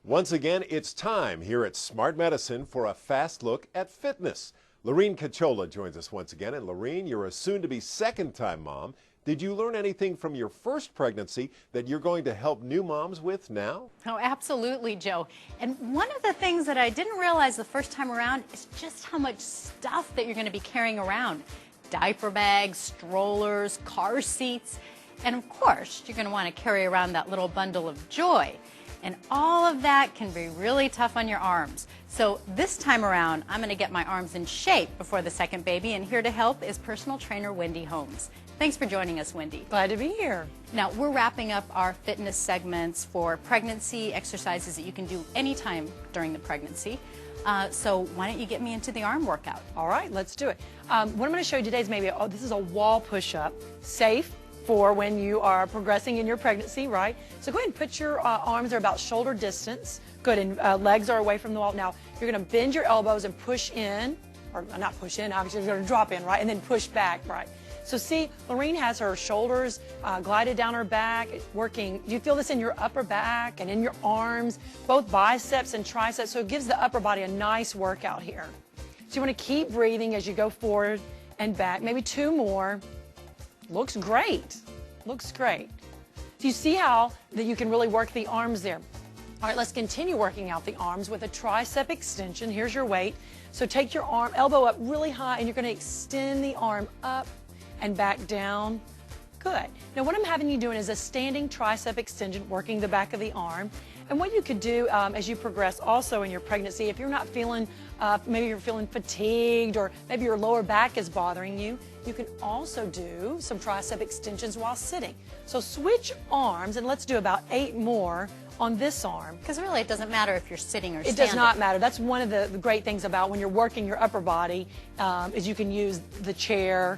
Once again, it's time here at Smart Medicine for a fast look at fitness. Lorene Cachola joins us once again. And Lorene, you're a soon-to-be second-time mom. Did you learn anything from your first pregnancy that you're going to help new moms with now? Oh, absolutely, Joe. And one of the things that I didn't realize the first time around is just how much stuff that you're going to be carrying around. Diaper bags, strollers, car seats, and of course, you're going to want to carry around that little bundle of joy. And all of that can be really tough on your arms. So this time around, I'm going to get my arms in shape before the second baby, and here to help is personal trainer Wendy Holmes. Thanks for joining us, Wendy. Glad to be here. Now, we're wrapping up our fitness segments for pregnancy exercises that you can do anytime during the pregnancy. So why don't you get me into the arm workout? All right, let's do it. What I'm going to show you today is this is a wall push-up, safe for when you are progressing in your pregnancy, right? So go ahead and put your arms are about shoulder distance. Good, and legs are away from the wall. Now, you're going to bend your elbows and push in, or not push in, obviously you're going to drop in, right? And then push back, right? So see, Lorene has her shoulders glided down her back, working. You feel this in your upper back and in your arms, both biceps and triceps, so it gives the upper body a nice workout here. So you want to keep breathing as you go forward and back, maybe two more. Looks great, looks great. So you see how that you can really work the arms there. All right, let's continue working out the arms with a tricep extension. Here's your weight. So take your arm, elbow up really high, and you're going to extend the arm up and back down. Good. Now what I'm having you doing is a standing tricep extension, working the back of the arm. And what you could do as you progress also in your pregnancy, if you're not feeling, maybe you're feeling fatigued or maybe your lower back is bothering you, you can also do some tricep extensions while sitting. So switch arms, and let's do about 8 more on this arm. Because really it doesn't matter if you're sitting or standing. It does not matter. That's one of the great things about when you're working your upper body is you can use the chair.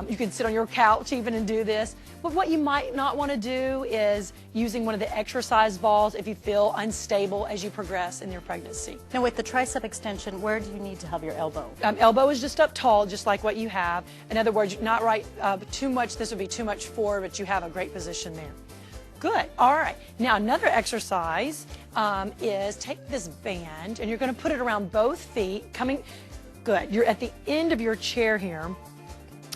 You can sit on your couch even and do this. But what you might not want to do is using one of the exercise balls if you feel unstable as you progress in your pregnancy. Now with the tricep extension, where do you need to have your elbow? Elbow is just up tall, just like what you have. In other words, not right too much. This would be too much forward, but you have a great position there. Good. All right. Now another exercise is take this band and you're going to put it around both feet. Good. You're at the end of your chair here.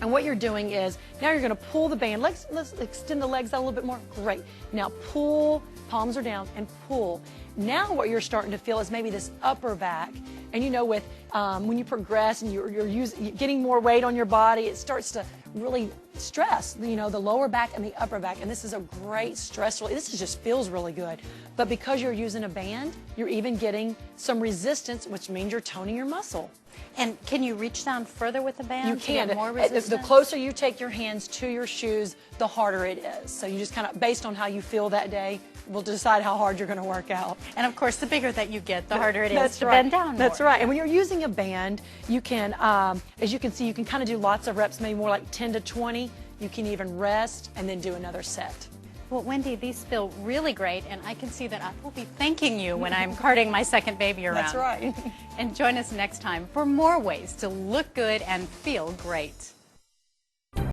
And what you're doing is now you're going to pull the band. Let's extend the legs out a little bit more. Great. Now pull, palms are down, and pull. Now what you're starting to feel is maybe this upper back. And you know, with when you progress and you're getting more weight on your body, it starts to really stress, you know, the lower back and the upper back. And this is a great stress relief. This just feels really good. But because you're using a band, you're even getting some resistance, which means you're toning your muscle. And can you reach down further with the band? You can. To get more resistance? The closer you take your hands to your shoes, the harder it is. So you just kind of, based on how you feel that day, will decide how hard you're going to work out. And of course, the bigger that you get, the harder it is to right. bend down more. That's right. And when you're using a band, you can, as you can see, you can kind of do lots of reps, maybe more like 10 to 20. You can even rest and then do another set. Well, Wendy, these feel really great, and I can see that I will be thanking you when I'm carting my second baby around. That's right. And join us next time for more ways to look good and feel great.